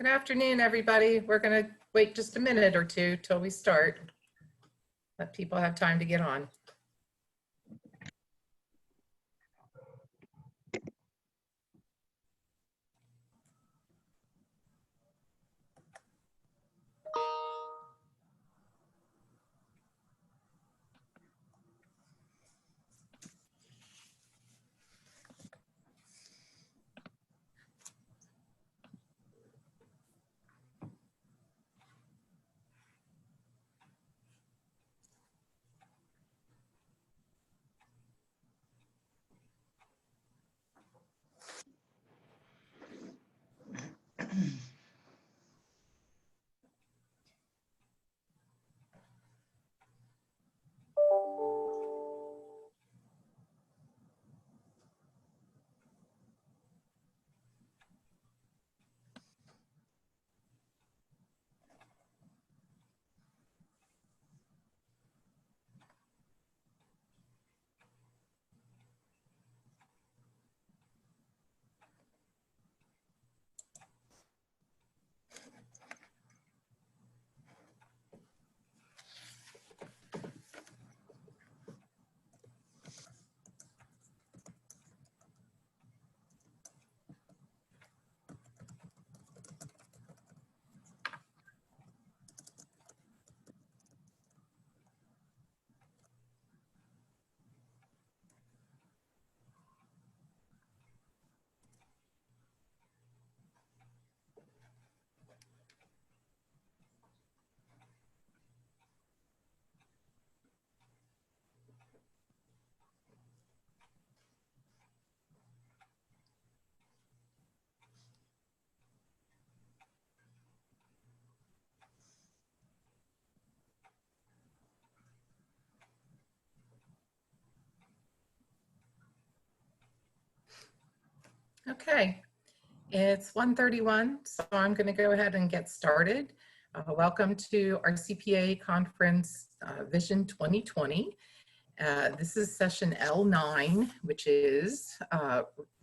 Good afternoon, everybody. We're going to wait just a minute or two till we start. Let people have time to get on. Okay, it's 1:31, so I'm going to go ahead and get started. Welcome to our CPA conference, Vision 2020. This is session L9, which is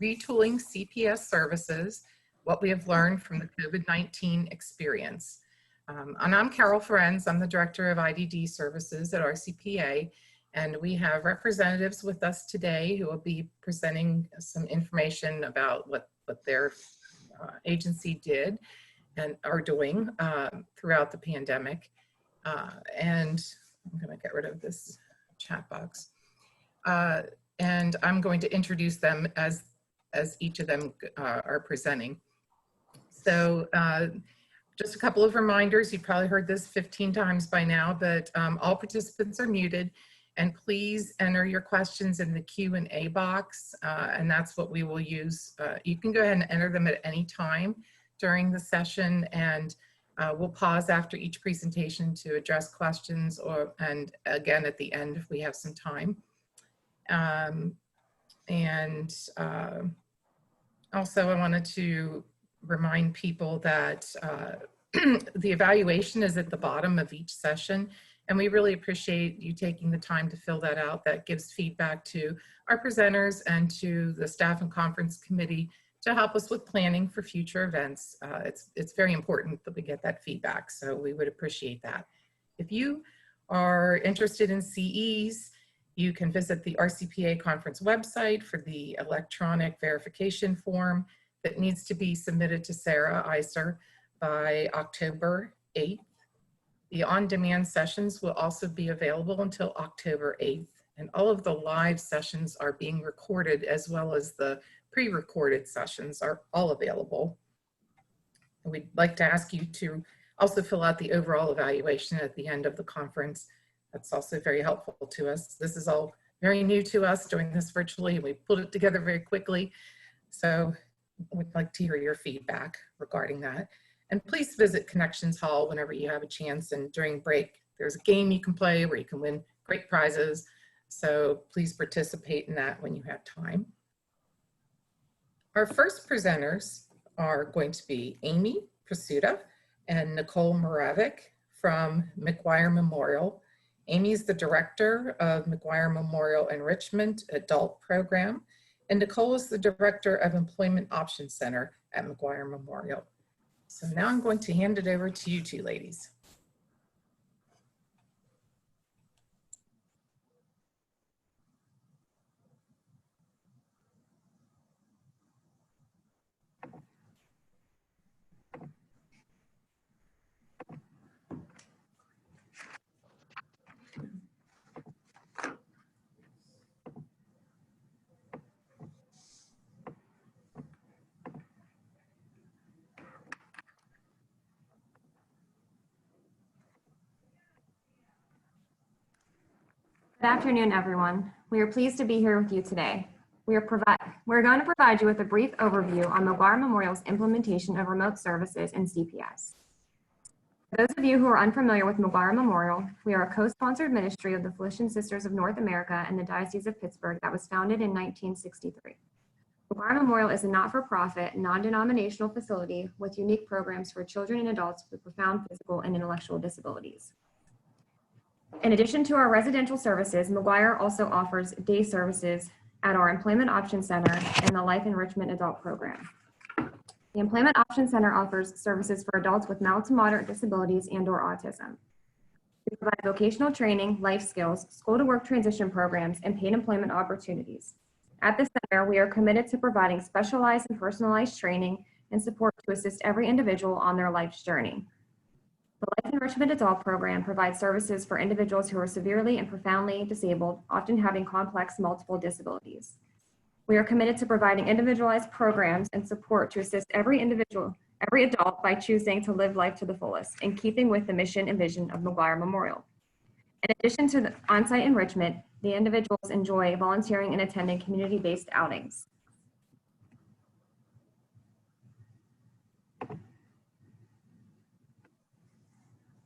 retooling CPS services, what we have learned from the COVID-19 experience. And I'm Carol Ferenz. I'm the Director of IDD Services at our CPA. And we have representatives with us today who will be presenting some information about what their agency did and are doing throughout the pandemic. And I'm going to get rid of this chat box. And I'm going to introduce them as each of them are presenting. So just a couple of reminders. You've probably heard this 15 times by now, but all participants are muted. And please enter your questions in the Q&A box, and that's what we will use. You can go ahead and enter them at any time during the session, and we'll pause after each presentation to address questions, and again at the end if we have some time. Also I wanted to remind people that the evaluation is at the bottom of each session. And we really appreciate you taking the time to fill that out. That gives feedback to our presenters and to the staff and conference committee to help us with planning for future events. It's very important that we get that feedback, so we would appreciate that. If you are interested in CEs, you can visit the RCPA conference website for the electronic verification form that needs to be submitted to Sarah Iser by October 8th. The on-demand sessions will also be available until October 8th, and all of the live sessions are being recorded, as well as the pre-recorded sessions are all available. And we'd like to ask you to also fill out the overall evaluation at the end of the conference. That's also very helpful to us. This is all very new to us doing this virtually. We pulled it together very quickly, so we'd like to hear your feedback regarding that. And please visit Connections Hall whenever you have a chance, and during break, there's a game you can play where you can win great prizes. So please participate in that when you have time. Our first presenters are going to be Amy Prasuta and Nicole Moravec from McGuire Memorial. Amy is the director of McGuire Memorial Enrichment Adult Program, and Nicole is the director of Employment Option Center at McGuire Memorial. So now I'm going to hand it over to you two ladies. Good afternoon, everyone. We are pleased to be here with you today. We're going to provide you with a brief overview on McGuire Memorial's implementation of remote services in CPS. For those of you who are unfamiliar with McGuire Memorial, we are a co-sponsored ministry of the Felician Sisters of North America and the Diocese of Pittsburgh that was founded in 1963. McGuire Memorial is a not-for-profit, non-denominational facility with unique programs for children and adults with profound physical and intellectual disabilities. In addition to our residential services, McGuire also offers day services at our Employment Option Center and the Life Enrichment Adult Program. The Employment Option Center offers services for adults with mild to moderate disabilities and/or autism. We provide vocational training, life skills, school-to-work transition programs, and paid employment opportunities. At the center, we are committed to providing specialized and personalized training and support to assist every individual on their life's journey. The Life Enrichment Adult Program provides services for individuals who are severely and profoundly disabled, often having complex multiple disabilities. We are committed to providing individualized programs and support to assist every adult by choosing to live life to the fullest, in keeping with the mission and vision of McGuire Memorial. In addition to the on-site enrichment, the individuals enjoy volunteering and attending community-based outings.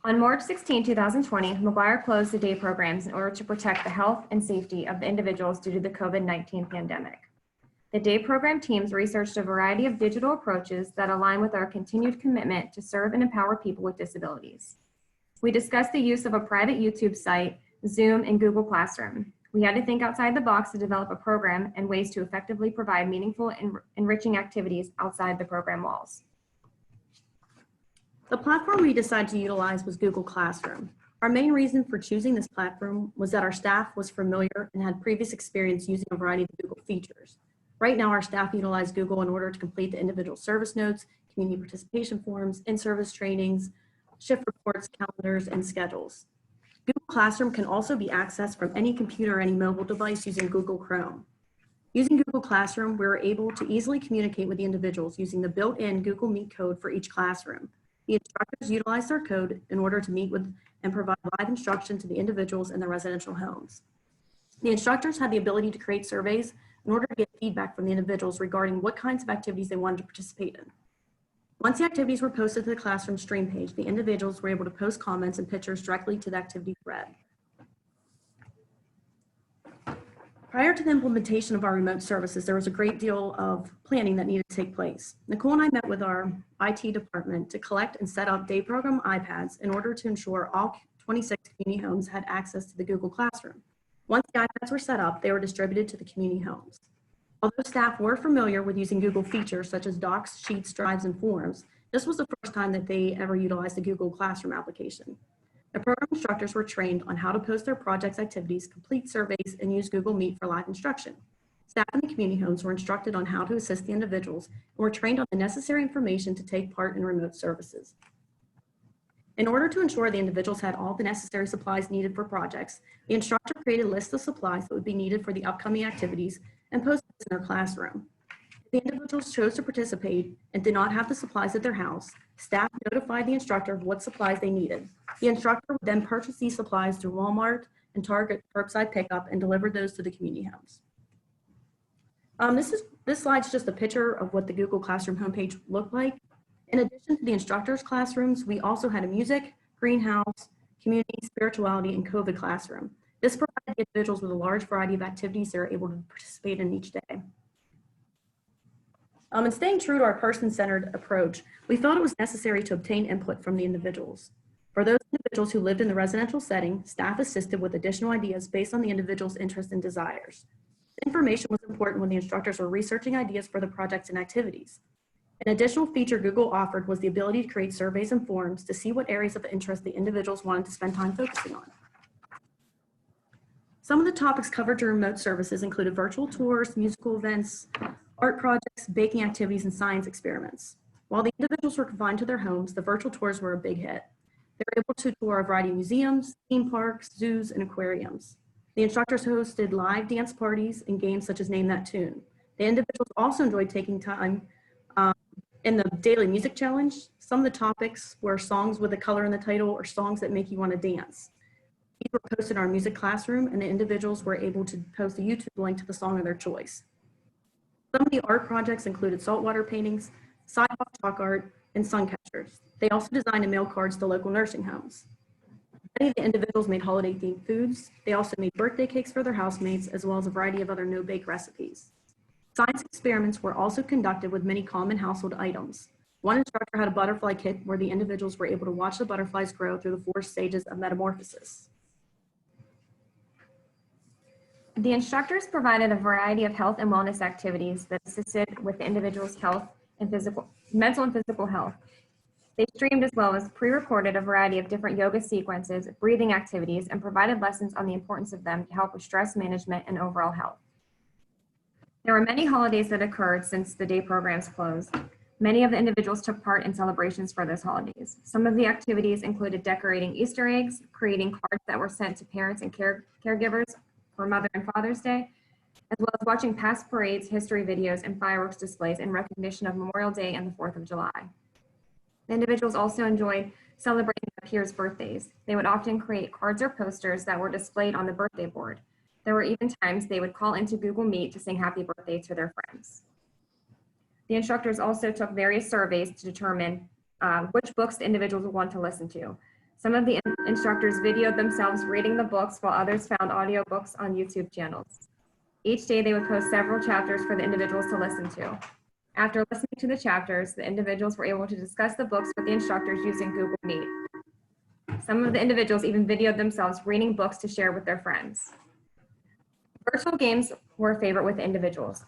On March 16, 2020, McGuire closed the day programs in order to protect the health and safety of the individuals due to the COVID-19 pandemic. The day program teams researched a variety of digital approaches that align with our continued commitment to serve and empower people with disabilities. We discussed the use of a private YouTube site, Zoom, and Google Classroom. We had to think outside the box to develop a program and ways to effectively provide meaningful and enriching activities outside the program walls. The platform we decided to utilize was Google Classroom. Our main reason for choosing this platform was that our staff was familiar and had previous experience using a variety of Google features. Right now, our staff utilize Google in order to complete the individual service notes, community participation forms, in-service trainings, shift reports, calendars, and schedules. Google Classroom can also be accessed from any computer or any mobile device using Google Chrome. Using Google Classroom, we were able to easily communicate with the individuals using the built-in Google Meet code for each classroom. The instructors utilized their code in order to meet with and provide live instruction to the individuals in their residential homes. The instructors had the ability to create surveys in order to get feedback from the individuals regarding what kinds of activities they wanted to participate in. Once the activities were posted to the classroom stream page, the individuals were able to post comments and pictures directly to the activity thread. Prior to the implementation of our remote services, there was a great deal of planning that needed to take place. Nicole and I met with our IT department to collect and set up day program iPads in order to ensure all 26 community homes had access to the Google Classroom. Once the iPads were set up, they were distributed to the community homes. Although staff were familiar with using Google features such as docs, sheets, drives, and forms, this was the first time that they ever utilized the Google Classroom application. The program instructors were trained on how to post their projects activities, complete surveys, and use Google Meet for live instruction. Staff in the community homes were instructed on how to assist the individuals and were trained on the necessary information to take part in remote services. In order to ensure the individuals had all the necessary supplies needed for projects, the instructor created a list of supplies that would be needed for the upcoming activities and posted this in their classroom. If the individuals chose to participate and did not have the supplies at their house, staff notified the instructor of what supplies they needed. The instructor would then purchase these supplies through Walmart and Target curbside pickup and deliver those to the community homes. This slide's just a picture of what the Google Classroom homepage looked like. In addition to the instructors' classrooms, we also had a music, greenhouse, community, spirituality, and COVID classroom. This provided the individuals with a large variety of activities they're able to participate in each day. And staying true to our person-centered approach, we felt it was necessary to obtain input from the individuals. For those individuals who lived in the residential setting, staff assisted with additional ideas based on the individual's interests and desires. Information was important when the instructors were researching ideas for the projects and activities. An additional feature Google offered was the ability to create surveys and forums to see what areas of interest the individuals wanted to spend time focusing on. Some of the topics covered during remote services included virtual tours, musical events, art projects, baking activities, and science experiments. While the individuals were confined to their homes, the virtual tours were a big hit. They were able to tour a variety of museums, theme parks, zoos, and aquariums. The instructors hosted live dance parties and games such as Name That Tune. The individuals also enjoyed taking time in the daily music challenge. Some of the topics were songs with a color in the title or songs that make you want to dance. These were posted in our music classroom, and the individuals were able to post a YouTube link to the song of their choice. Some of the art projects included saltwater paintings, sidewalk chalk art, and sun catchers. They also designed and mailed cards to local nursing homes. Many of the individuals made holiday-themed foods. They also made birthday cakes for their housemates, as well as a variety of other no-bake recipes. Science experiments were also conducted with many common household items. One instructor had a butterfly kit where the individuals were able to watch the butterflies grow through the 4 stages of metamorphosis. The instructors provided a variety of health and wellness activities that assisted with the individual's health and mental and physical health. They streamed as well as pre-recorded a variety of different yoga sequences, breathing activities, and provided lessons on the importance of them to help with stress management and overall health. There were many holidays that occurred since the day programs closed. Many of the individuals took part in celebrations for those holidays. Some of the activities included decorating Easter eggs, creating cards that were sent to parents and caregivers for Mother and Father's Day, as well as watching past parades, history videos, and fireworks displays in recognition of Memorial Day and the 4th of July. The individuals also enjoyed celebrating their peers' birthdays. They would often create cards or posters that were displayed on the birthday board. There were even times they would call into Google Meet to sing happy birthday to their friends. The instructors also took various surveys to determine which books the individuals would want to listen to. Some of the instructors videoed themselves reading the books, while others found audiobooks on YouTube channels. Each day they would post several chapters for the individuals to listen to. After listening to the chapters, the individuals were able to discuss the books with the instructors using Google Meet. Some of the individuals even videoed themselves reading books to share with their friends. Virtual games were a favorite with the individuals.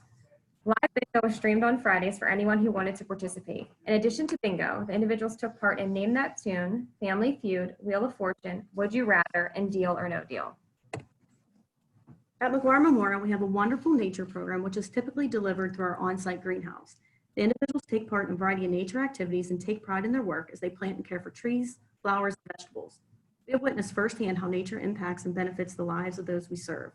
Live bingo was streamed on Fridays for anyone who wanted to participate. In addition to bingo, the individuals took part in Name That Tune, Family Feud, Wheel of Fortune, Would You Rather, and Deal or No Deal. At McGuire Memorial, we have a wonderful nature program, which is typically delivered through our on-site greenhouse. The individuals take part in a variety of nature activities and take pride in their work as they plant and care for trees, flowers, and vegetables. We have witnessed firsthand how nature impacts and benefits the lives of those we serve.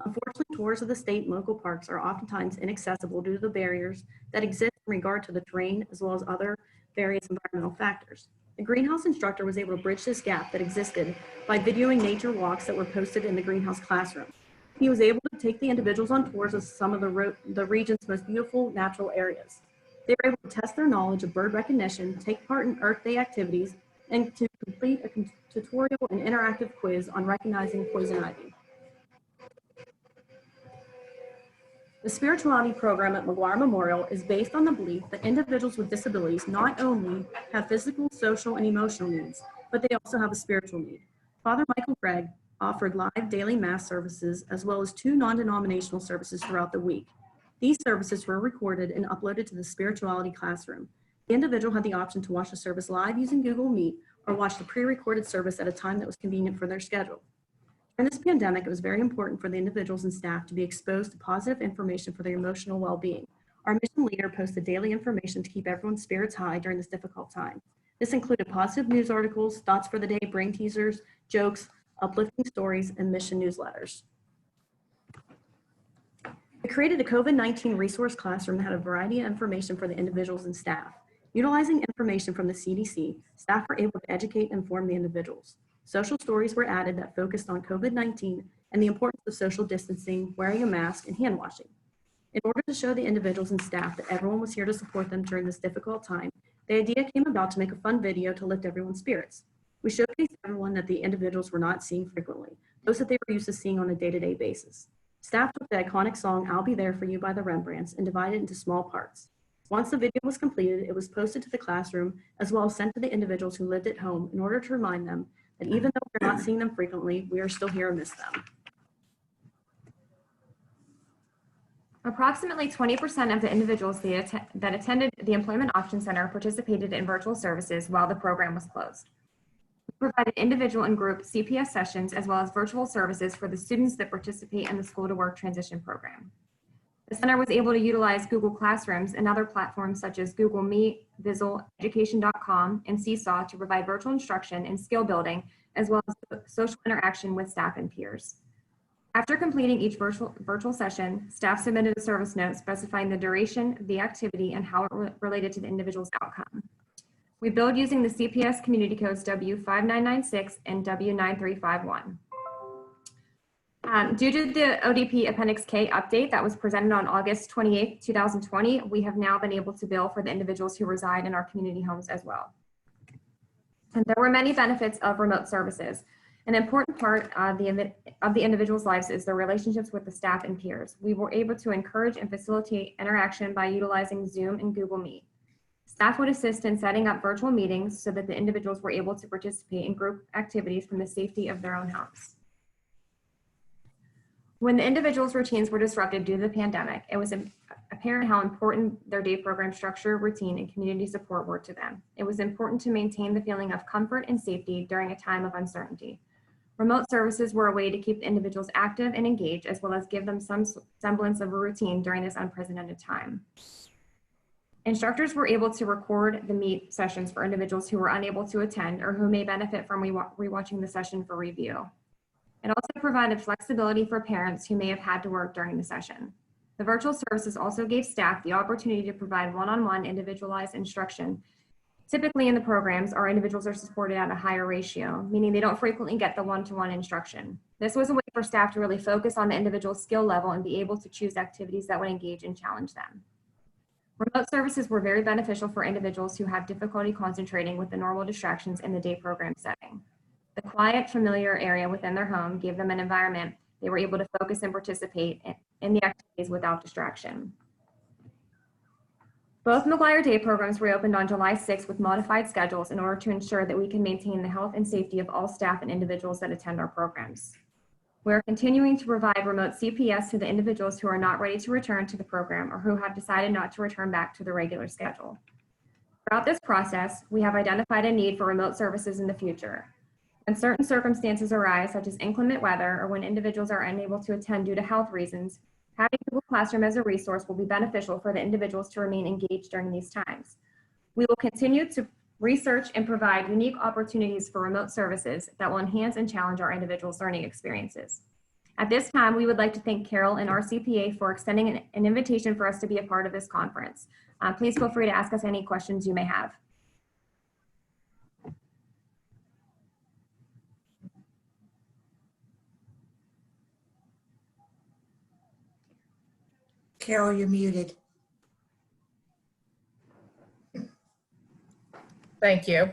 Unfortunately, tours of the state and local parks are oftentimes inaccessible due to the barriers that exist in regard to the terrain as well as other various environmental factors. The greenhouse instructor was able to bridge this gap that existed by videoing nature walks that were posted in the greenhouse classroom. He was able to take the individuals on tours of some of the region's most beautiful natural areas. They were able to test their knowledge of bird recognition, take part in Earth Day activities, and to complete a tutorial and interactive quiz on recognizing poison ivy. The spirituality program at McGuire Memorial is based on the belief that individuals with disabilities not only have physical, social, and emotional needs, but they also have a spiritual need. Father Michael Gregg offered live daily mass services as well as 2 non-denominational services throughout the week. These services were recorded and uploaded to the spirituality classroom. The individual had the option to watch the service live using Google Meet or watch the pre-recorded service at a time that was convenient for their schedule. During this pandemic, it was very important for the individuals and staff to be exposed to positive information for their emotional well-being. Our mission leader posted daily information to keep everyone's spirits high during this difficult time. This included positive news articles, thoughts for the day, brain teasers, jokes, uplifting stories, and mission newsletters. We created a COVID-19 resource classroom that had a variety of information for the individuals and staff. Utilizing information from the CDC, staff were able to educate and inform the individuals. Social stories were added that focused on COVID-19 and the importance of social distancing, wearing a mask, and hand washing. In order to show the individuals and staff that everyone was here to support them during this difficult time, the idea came about to make a fun video to lift everyone's spirits. We showcased everyone that the individuals were not seeing frequently, those that they were used to seeing on a day-to-day basis. Staff took the iconic song, I'll Be There For You by the Rembrandts and divided it into small parts. Once the video was completed, it was posted to the classroom as well as sent to the individuals who lived at home in order to remind them that even though we're not seeing them frequently, we are still here to miss them. Approximately 20% of the individuals that attended the Employment Option Center participated in virtual services while the program was closed. We provided individual and group CPS sessions as well as virtual services for the students that participate in the School to Work Transition Program. The center was able to utilize Google Classrooms and other platforms such as Google Meet, Vizzle, Education.com, and Seesaw to provide virtual instruction and skill building, as well as social interaction with staff and peers. After completing each virtual session, staff submitted a service note specifying the duration, the activity, and how it related to the individual's outcome. We billed using the CPS community codes W5996 and W9351. Due to the ODP Appendix K update that was presented on August 28, 2020, we have now been able to bill for the individuals who reside in our community homes as well. And there were many benefits of remote services. An important part of the individual's lives is their relationships with the staff and peers. We were able to encourage and facilitate interaction by utilizing Zoom and Google Meet. Staff would assist in setting up virtual meetings so that the individuals were able to participate in group activities from the safety of their own homes. When the individuals' routines were disrupted due to the pandemic, it was apparent how important their day program structure, routine, and community support were to them. It was important to maintain the feeling of comfort and safety during a time of uncertainty. Remote services were a way to keep the individuals active and engaged, as well as give them some semblance of a routine during this unprecedented time. Instructors were able to record the Meet sessions for individuals who were unable to attend or who may benefit from rewatching the session for review. It also provided flexibility for parents who may have had to work during the session. The virtual services also gave staff the opportunity to provide one-on-one individualized instruction. Typically in the programs, our individuals are supported at a higher ratio, meaning they don't frequently get the one-to-one instruction. This was a way for staff to really focus on the individual's skill level and be able to choose activities that would engage and challenge them. Remote services were very beneficial for individuals who have difficulty concentrating with the normal distractions in the day program setting. The quiet, familiar area within their home gave them an environment they were able to focus and participate in the activities without distraction. Both McGuire day programs reopened on July 6th with modified schedules in order to ensure that we can maintain the health and safety of all staff and individuals that attend our programs. We are continuing to provide remote CPS to the individuals who are not ready to return to the program or who have decided not to return back to the regular schedule. Throughout this process, we have identified a need for remote services in the future. When certain circumstances arise, such as inclement weather or when individuals are unable to attend due to health reasons, having Google Classroom as a resource will be beneficial for the individuals to remain engaged during these times. We will continue to research and provide unique opportunities for remote services that will enhance and challenge our individuals' learning experiences. At this time, we would like to thank Carol and RCPA for extending an invitation for us to be a part of this conference. Please feel free to ask us any questions you may have. Carol, you're muted. Thank you.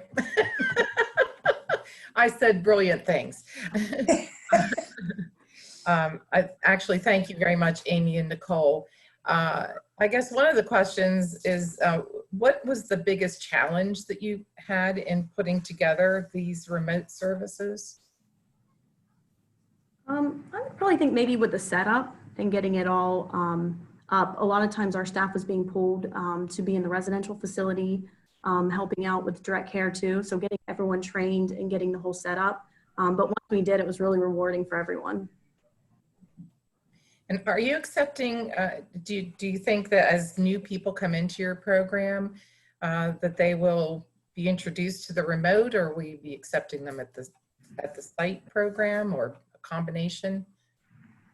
I said brilliant things. I actually thank you very much, Amy and Nicole. I guess one of the questions is, what was the biggest challenge that you had in putting together these remote services? I would probably think maybe with the setup and getting it all up. A lot of times our staff was being pulled to be in the residential facility, helping out with direct care too. So getting everyone trained and getting the whole setup. But once we did, it was really rewarding for everyone. And are you accepting, do you think that as new people come into your program, that they will be introduced to the remote, or will you be accepting them at the site program, or a combination?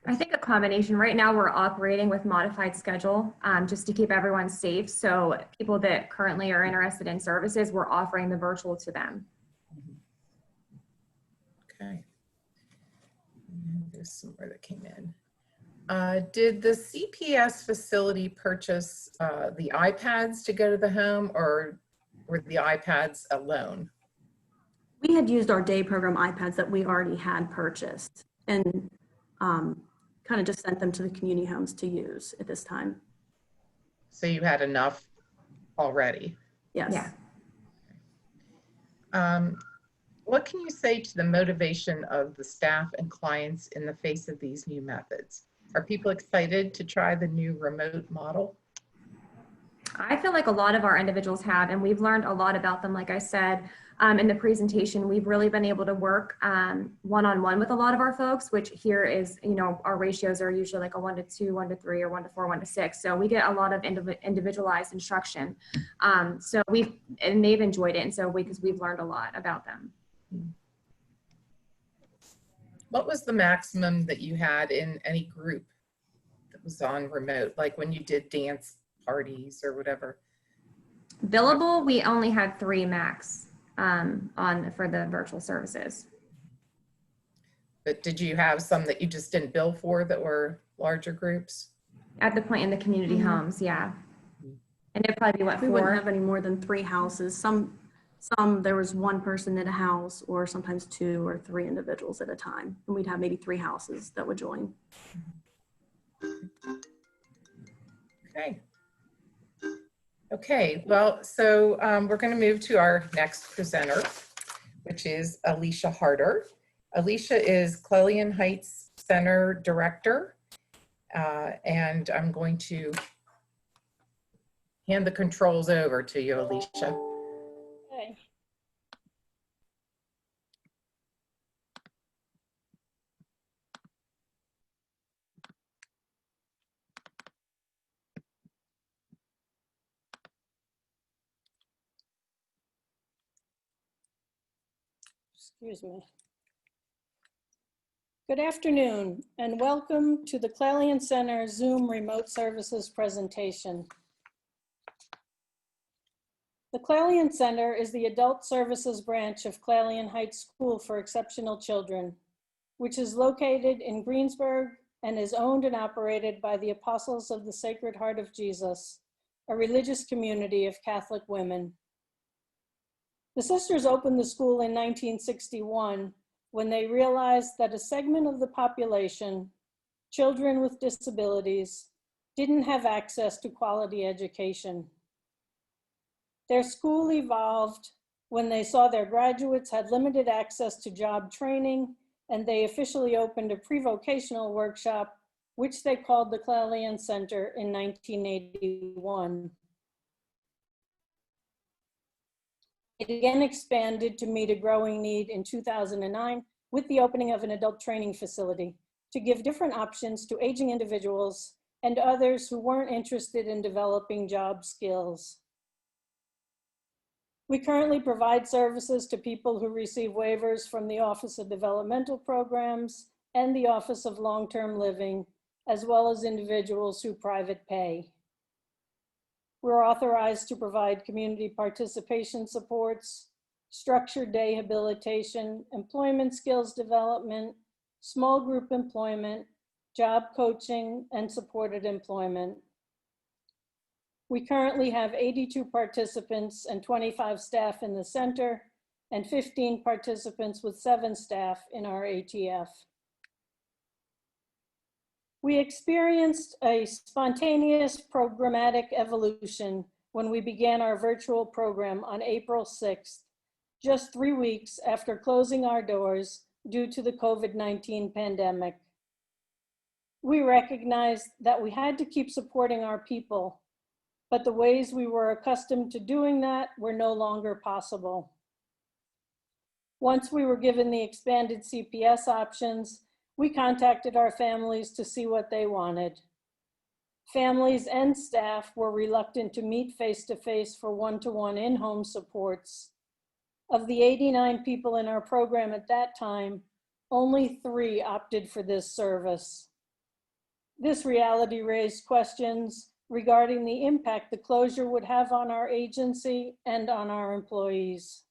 I think a combination. Right now we're operating with modified schedule just to keep everyone safe. So people that currently are interested in services, we're offering the virtual to them. Okay. There's somewhere that came in. Did the CPS facility purchase the iPads to go to the home, or were the iPads alone? We had used our day program iPads that we already had purchased and kind of just sent them to the community homes to use at this time. So you had enough already? Yes. Yeah. What can you say to the motivation of the staff and clients in the face of these new methods? Are people excited to try the new remote model? I feel like a lot of our individuals have, and we've learned a lot about them. Like I said in the presentation, we've really been able to work one-on-one with a lot of our folks, which here is, you know, our ratios are usually like a 1-to-2, 1-to-3, or 1-to-4, 1-to-6. So we get a lot of individualized instruction. And they've enjoyed it. And so because we've learned a lot about them. What was the maximum that you had in any group that was on remote, like when you did dance parties or whatever? Billable, we only had 3 max for the virtual services. But did you have some that you just didn't bill for that were larger groups? At the point in the community homes, yeah. And it'd probably be what, We 4? wouldn't have any more than 3 houses. Some there was 1 person in a house, or sometimes 2 or 3 individuals at a time. And we'd have maybe 3 houses that would join. Okay. Okay, well, so we're going to move to our next presenter, which is Alicia Harder. Alicia is Clelian Heights Center Director, and I'm going to hand the controls over to you, Alicia. Okay. Excuse me. Good afternoon and welcome to the Clelian Center Zoom Remote Services presentation. The Clelian Center is the adult services branch of Clelian Heights School for Exceptional Children, which is located in Greensburg and is owned and operated by the Apostles of the Sacred Heart of Jesus, a religious community of Catholic women. The sisters opened the school in 1961 when they realized that a segment of the population, children with disabilities, didn't have access to quality education. Their school evolved when they saw their graduates had limited access to job training, and they officially opened a pre-vocational workshop, which they called the Clelian Center in 1981. It again expanded to meet a growing need in 2009 with the opening of an adult training facility to give different options to aging individuals and others who weren't interested in developing job skills. We currently provide services to people who receive waivers from the Office of Developmental Programs and the Office of Long-Term Living, as well as individuals who private pay. We're authorized to provide community participation supports, structured day habilitation, employment skills development, small group employment, job coaching, and supported employment. We currently have 82 participants and 25 staff in the center, and 15 participants with 7 staff in our ATF. We experienced a spontaneous programmatic evolution when we began our virtual program on April 6th, just 3 weeks after closing our doors due to the COVID-19 pandemic. We recognized that we had to keep supporting our people, but the ways we were accustomed to doing that were no longer possible. Once we were given the expanded CPS options, we contacted our families to see what they wanted. Families and staff were reluctant to meet face-to-face for one-to-one in-home supports. Of the 89 people in our program at that time, only 3 opted for this service. This reality raised questions regarding the impact the closure would have on our agency and on our employees.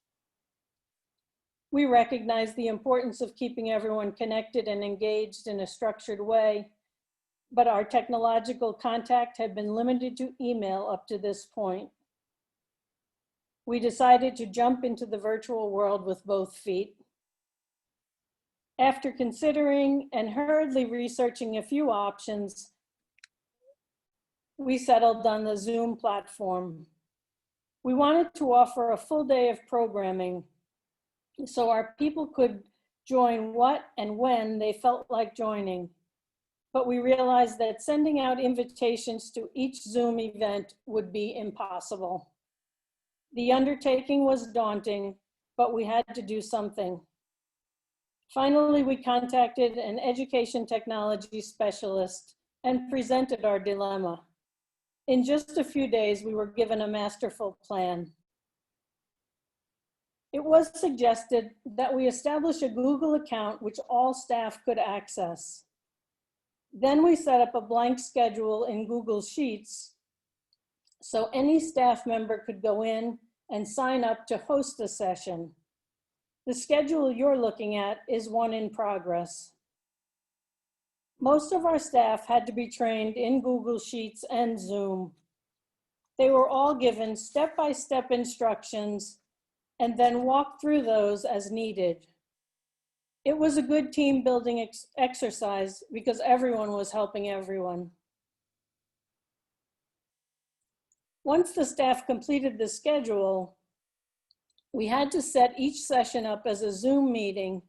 We recognize the importance of keeping everyone connected and engaged in a structured way, but our technological contact had been limited to email up to this point. We decided to jump into the virtual world with both feet. After considering and hurriedly researching a few options, we settled on the Zoom platform. We wanted to offer a full day of programming so our people could join what and when they felt like joining. but we realized that sending out invitations to each Zoom event would be impossible. The undertaking was daunting, but we had to do something. Finally, we contacted an education technology specialist and presented our dilemma. In just a few days, we were given a masterful plan. It was suggested that we establish a Google account which all staff could access. Then we set up a blank schedule in Google Sheets so any staff member could go in and sign up to host a session. The schedule you're looking at is one in progress. Most of our staff had to be trained in Google Sheets and Zoom. They were all given step-by-step instructions and then walked through those as needed. It was a good team building exercise because everyone was helping everyone. Once the staff completed the schedule, we had to set each session up as a Zoom meeting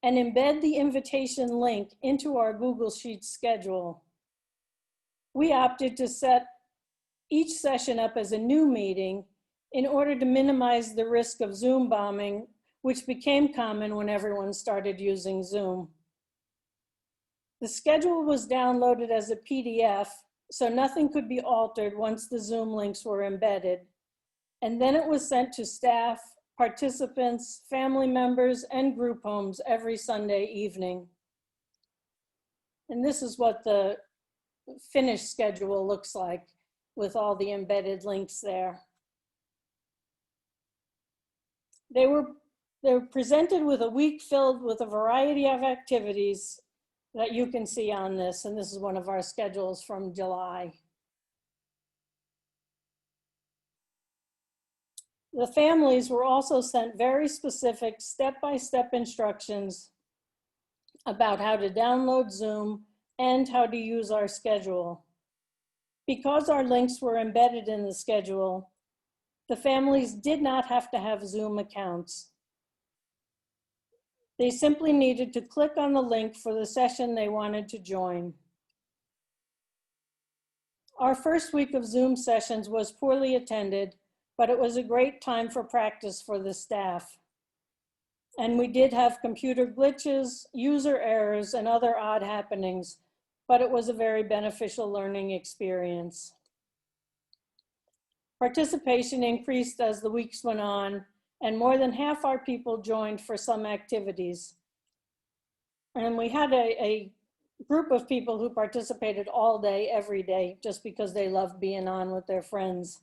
and embed the invitation link into our Google Sheets schedule. We opted to set each session up as a new meeting in order to minimize the risk of Zoom bombing, which became common when everyone started using Zoom. The schedule was downloaded as a PDF, so nothing could be altered once the Zoom links were embedded. And then it was sent to staff, participants, family members, and group homes every Sunday evening. And this is what the finished schedule looks like with all the embedded links there. They were presented with a week filled with a variety of activities that you can see on this, and this is one of our schedules from July. The families were also sent very specific step-by-step instructions about how to download Zoom and how to use our schedule. Because our links were embedded in the schedule, the families did not have to have Zoom accounts. They simply needed to click on the link for the session they wanted to join. Our first week of Zoom sessions was poorly attended, but it was a great time for practice for the staff. And we did have computer glitches, user errors, and other odd happenings, but it was a very beneficial learning experience. Participation increased as the weeks went on, and more than half our people joined for some activities. And we had a group of people who participated all day, every day, just because they loved being on with their friends.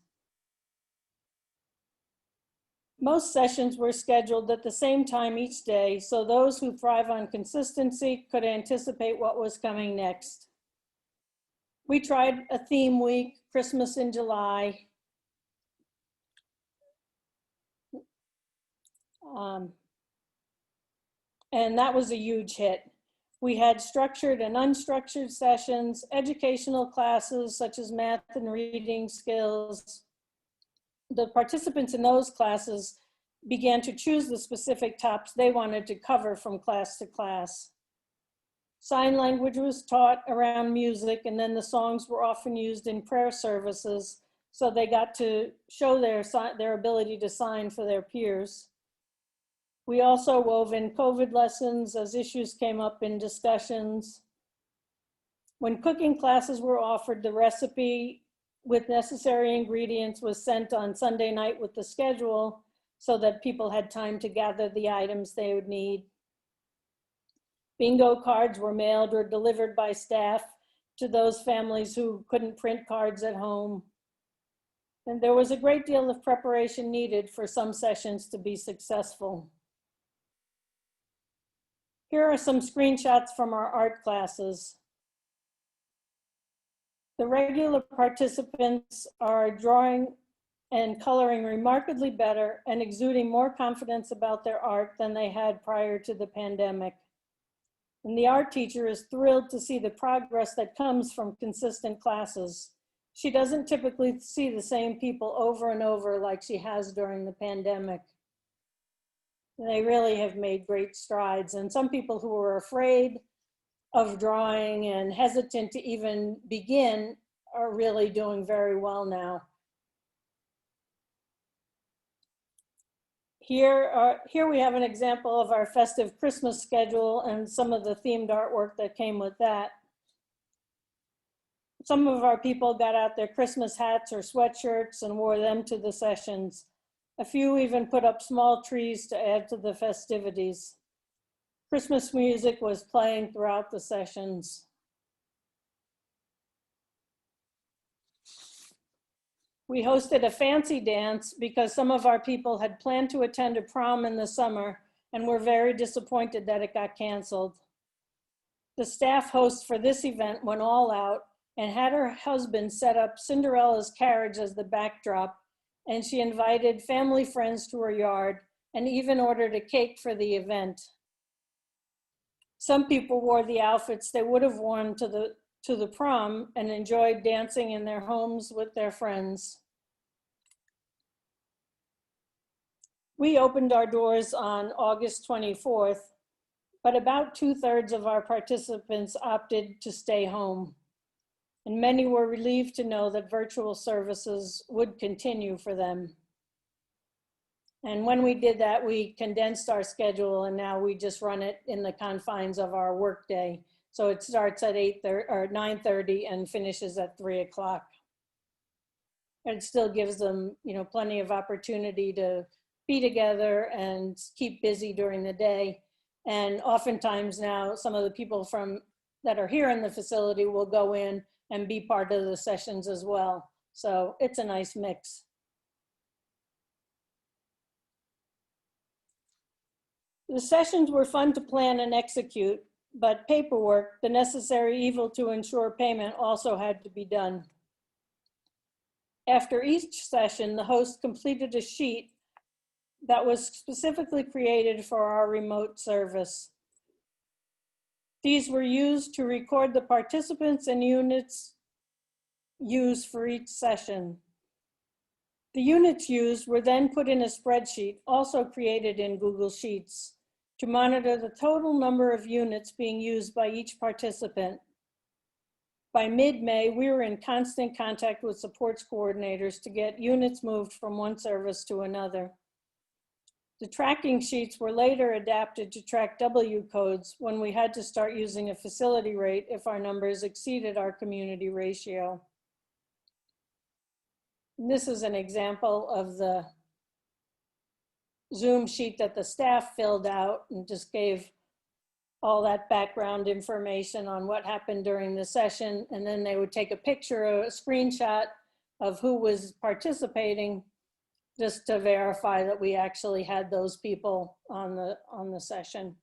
Most sessions were scheduled at the same time each day, so those who thrive on consistency could anticipate what was coming next. We tried a theme week, Christmas in July. And that was a huge hit. We had structured and unstructured sessions, educational classes such as math and reading skills. The participants in those classes began to choose the specific topics they wanted to cover from class to class. Sign language was taught around music, and then the songs were often used in prayer services, so they got to show their ability to sign for their peers. We also wove in COVID lessons as issues came up in discussions. When cooking classes were offered, the recipe with necessary ingredients was sent on Sunday night with the schedule so that people had time to gather the items they would need. Bingo cards were mailed or delivered by staff to those families who couldn't print cards at home. And there was a great deal of preparation needed for some sessions to be successful. Here are some screenshots from our art classes. The regular participants are drawing and coloring remarkably better and exuding more confidence about their art than they had prior to the pandemic. And the art teacher is thrilled to see the progress that comes from consistent classes. She doesn't typically see the same people over and over like she has during the pandemic. They really have made great strides. And some people who were afraid of drawing and hesitant to even begin are really doing very well now. Here we have an example of our festive Christmas schedule and some of the themed artwork that came with that. Some of our people got out their Christmas hats or sweatshirts and wore them to the sessions. A few even put up small trees to add to the festivities. Christmas music was playing throughout the sessions. We hosted a fancy dance because some of our people had planned to attend a prom in the summer and were very disappointed that it got canceled. The staff host for this event went all out and had her husband set up Cinderella's carriage as the backdrop, and she invited family friends to her yard and even ordered a cake for the event. Some people wore the outfits they would have worn to the prom and enjoyed dancing in their homes with their friends. We opened our doors on August 24th, but about 2/3 of our participants opted to stay home. And many were relieved to know that virtual services would continue for them. And when we did that, we condensed our schedule and now we just run it in the confines of our workday. So it starts at 9:30 and finishes at 3 o'clock. It still gives them, plenty of opportunity to be together and keep busy during the day. And oftentimes now, some of the people that are here in the facility will go in and be part of the sessions as well. So it's a nice mix. The sessions were fun to plan and execute, but paperwork, the necessary evil to ensure payment, also had to be done. After each session, the host completed a sheet that was specifically created for our remote service. These were used to record the participants and units used for each session. The units used were then put in a spreadsheet, also created in Google Sheets, to monitor the total number of units being used by each participant. By mid-May, we were in constant contact with supports coordinators to get units moved from one service to another. The tracking sheets were later adapted to track W codes when we had to start using a facility rate if our numbers exceeded our community ratio. And this is an example of the Zoom sheet that the staff filled out and just gave all that background information on what happened during the session. And then they would take a picture or a screenshot of who was participating just to verify that we actually had those people on the session.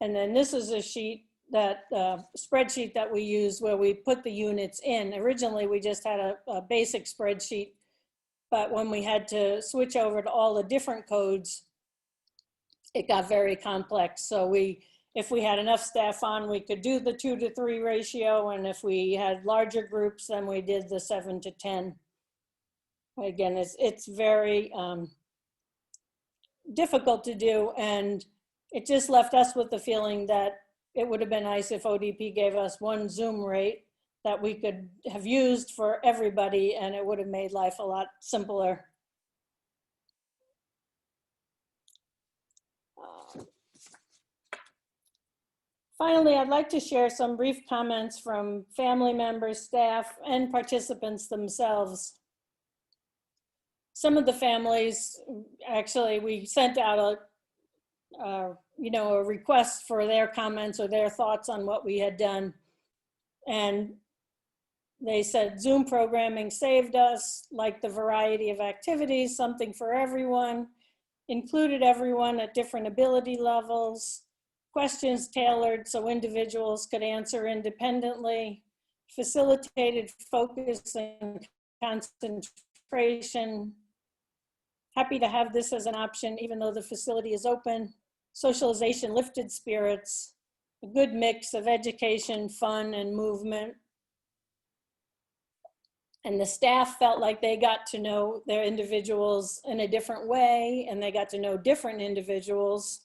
And then this is a sheet spreadsheet that we use where we put the units in. Originally, we just had a basic spreadsheet, but when we had to switch over to all the different codes, it got very complex. So if we had enough staff on, we could do the 2-to-3 ratio. And if we had larger groups, then we did the 7-to-10. Again, it's very difficult to do. And it just left us with the feeling that it would have been nice if ODP gave us one Zoom rate that we could have used for everybody, and it would have made life a lot simpler. Finally, I'd like to share some brief comments from family members, staff, and participants themselves. Some of the families, actually, we sent out a request for their comments or their thoughts on what we had done. And they said, Zoom programming saved us, like the variety of activities, something for everyone, included everyone at different ability levels, questions tailored so individuals could answer independently, facilitated focus and concentration. Happy to have this as an option, even though the facility is open. Socialization lifted spirits, a good mix of education, fun, and movement. And the staff felt like they got to know their individuals in a different way, and they got to know different individuals.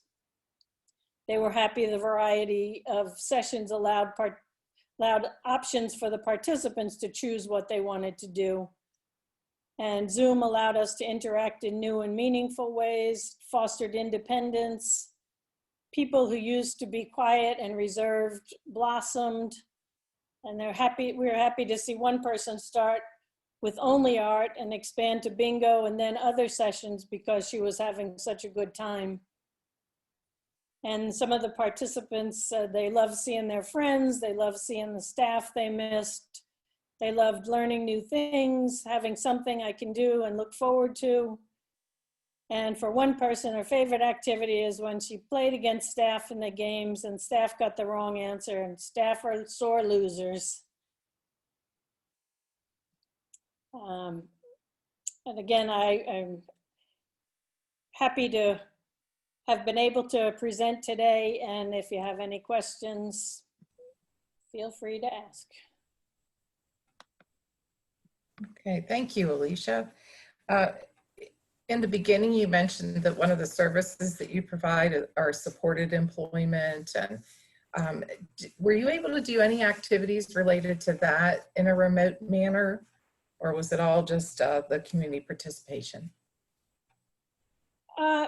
They were happy the variety of sessions allowed options for the participants to choose what they wanted to do. And Zoom allowed us to interact in new and meaningful ways, fostered independence. People who used to be quiet and reserved blossomed. And we were happy to see one person start with only art and expand to bingo and then other sessions because she was having such a good time. And some of the participants said they loved seeing their friends, they loved seeing the staff they missed, they loved learning new things, having something I can do and look forward to. And for one person, her favorite activity is when she played against staff in the games and staff got the wrong answer, and staff are sore losers. And again, I'm happy to have been able to present today, and if you have any questions, feel free to ask. Okay, thank you, Alicia. In the beginning, you mentioned that one of the services that you provide are supported employment. And were you able to do any activities related to that in a remote manner? Or was it all just the community participation?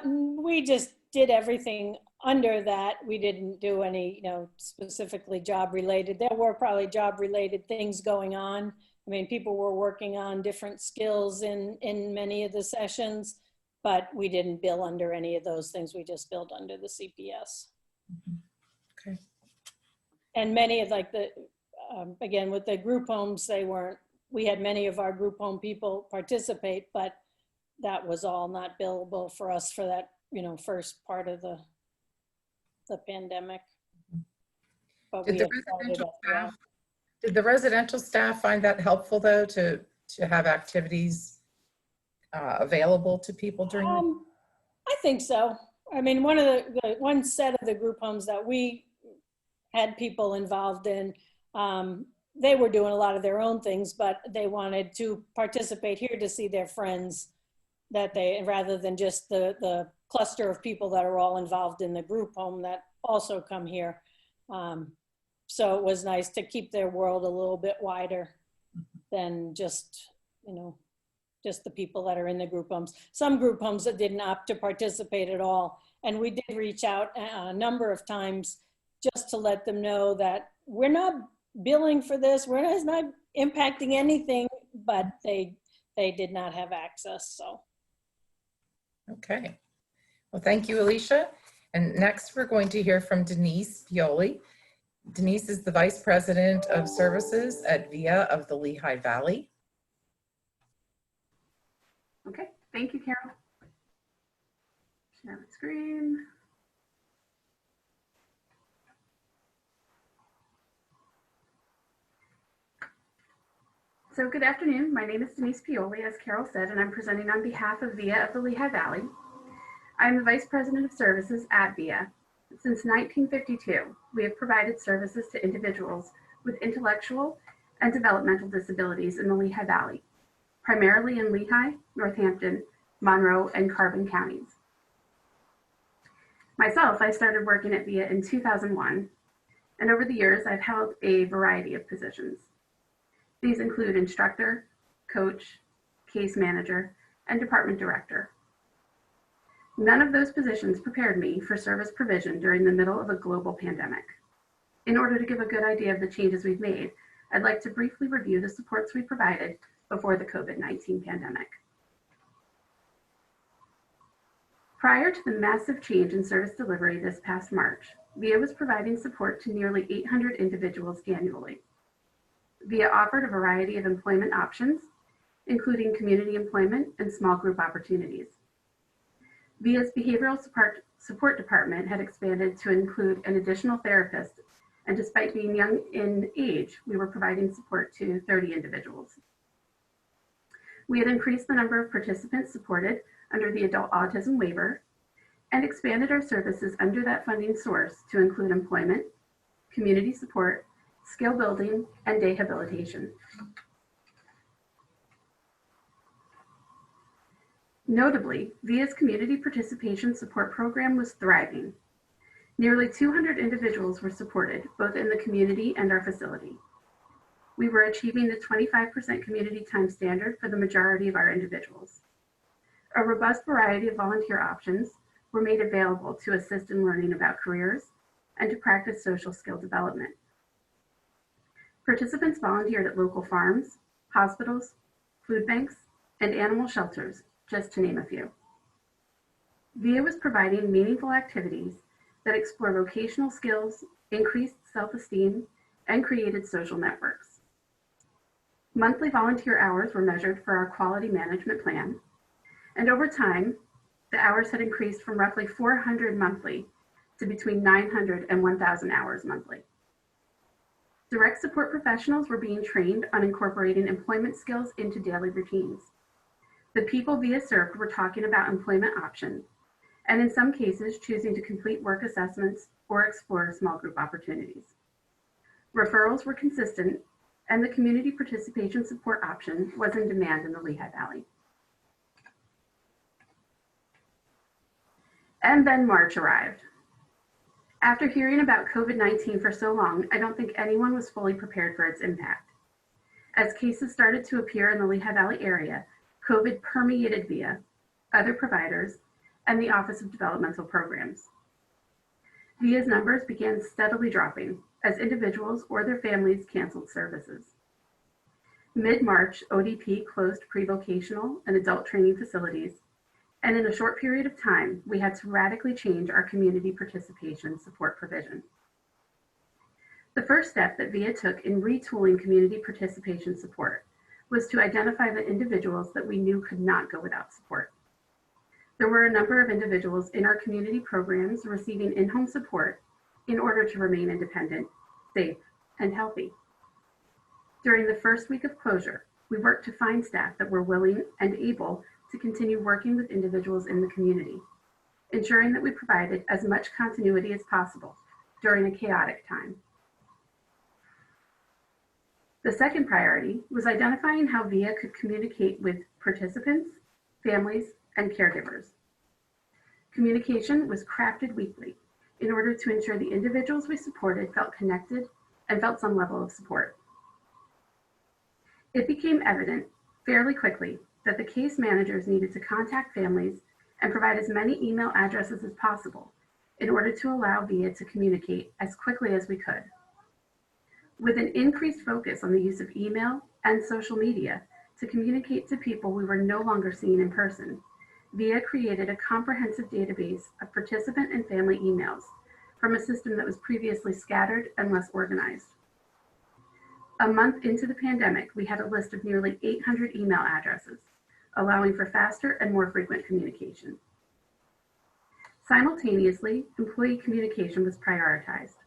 We just did everything under that. We didn't do any, specifically job related. There were probably job related things going on. I mean, people were working on different skills in many of the sessions, but we didn't bill under any of those things. We just billed under the CPS. Okay. And many of again, with the group homes, we had many of our group home people participate, but that was all not billable for us for that, first part of the pandemic. But Did the residential staff find that helpful though, to have activities available to people during? I think so. I mean, one set of the group homes that we had people involved in, they were doing a lot of their own things, but they wanted to participate here to see their friends, rather than just the cluster of people that are all involved in the group home that also come here. So it was nice to keep their world a little bit wider than just, just the people that are in the group homes. Some group homes that didn't opt to participate at all. And we did reach out a number of times just to let them know that we're not billing for this, it's not impacting anything, but they did not have access, so. Okay. Well, thank you, Alicia. And next we're going to hear from Denise Pioli. Denise is the Vice President of Services at VIA of the Lehigh Valley. Okay, thank you, Carol. Share the screen. So good afternoon. My name is Denise Pioli, as Carol said, and I'm presenting on behalf of VIA of the Lehigh Valley. I'm the Vice President of Services at VIA. Since 1952, we have provided services to individuals with intellectual and developmental disabilities in the Lehigh Valley, primarily in Lehigh, Northampton, Monroe, and Carbon counties. Myself, I started working at VIA in 2001, and over the years, I've held a variety of positions. These include instructor, coach, case manager, and department director. None of those positions prepared me for service provision during the middle of a global pandemic. In order to give a good idea of the changes we've made, I'd like to briefly review the supports we provided before the COVID-19 pandemic. Prior to the massive change in service delivery this past March, VIA was providing support to nearly 800 individuals annually. VIA offered a variety of employment options, including community employment and small group opportunities. VIA's behavioral support department had expanded to include an additional therapist, and despite being young in age, we were providing support to 30 individuals. We had increased the number of participants supported under the adult autism waiver and expanded our services under that funding source to include employment, community support, skill building, and day habilitation. Notably, VIA's community participation support program was thriving. Nearly 200 individuals were supported, both in the community and our facility. We were achieving the 25% community time standard for the majority of our individuals. A robust variety of volunteer options were made available to assist in learning about careers and to practice social skill development. Participants volunteered at local farms, hospitals, food banks, and animal shelters, just to name a few. VIA was providing meaningful activities that explore vocational skills, increased self-esteem, and created social networks. Monthly volunteer hours were measured for our quality management plan, and over time, the hours had increased from roughly 400 monthly to between 900 and 1,000 hours monthly. Direct support professionals were being trained on incorporating employment skills into daily routines. The people VIA served were talking about employment options, and in some cases choosing to complete work assessments or explore small group opportunities. Referrals were consistent, and the community participation support option was in demand in the Lehigh Valley. And then March arrived. After hearing about COVID-19 for so long, I don't think anyone was fully prepared for its impact. As cases started to appear in the Lehigh Valley area, COVID permeated VIA, other providers, and the Office of Developmental Programs. VIA's numbers began steadily dropping as individuals or their families canceled services. Mid-March, ODP closed pre-vocational and adult training facilities, and in a short period of time, we had to radically change our community participation support provision. The first step that VIA took in retooling community participation support was to identify the individuals that we knew could not go without support. There were a number of individuals in our community programs receiving in-home support in order to remain independent, safe, and healthy. During the first week of closure, we worked to find staff that were willing and able to continue working with individuals in the community, ensuring that we provided as much continuity as possible during a chaotic time. The second priority was identifying how VIA could communicate with participants, families, and caregivers. Communication was crafted weekly in order to ensure the individuals we supported felt connected and felt some level of support. It became evident fairly quickly that the case managers needed to contact families and provide as many email addresses as possible in order to allow VIA to communicate as quickly as we could. With an increased focus on the use of email and social media to communicate to people we were no longer seeing in person, VIA created a comprehensive database of participant and family emails from a system that was previously scattered and less organized. A month into the pandemic, we had a list of nearly 800 email addresses, allowing for faster and more frequent communication. Simultaneously, employee communication was prioritized.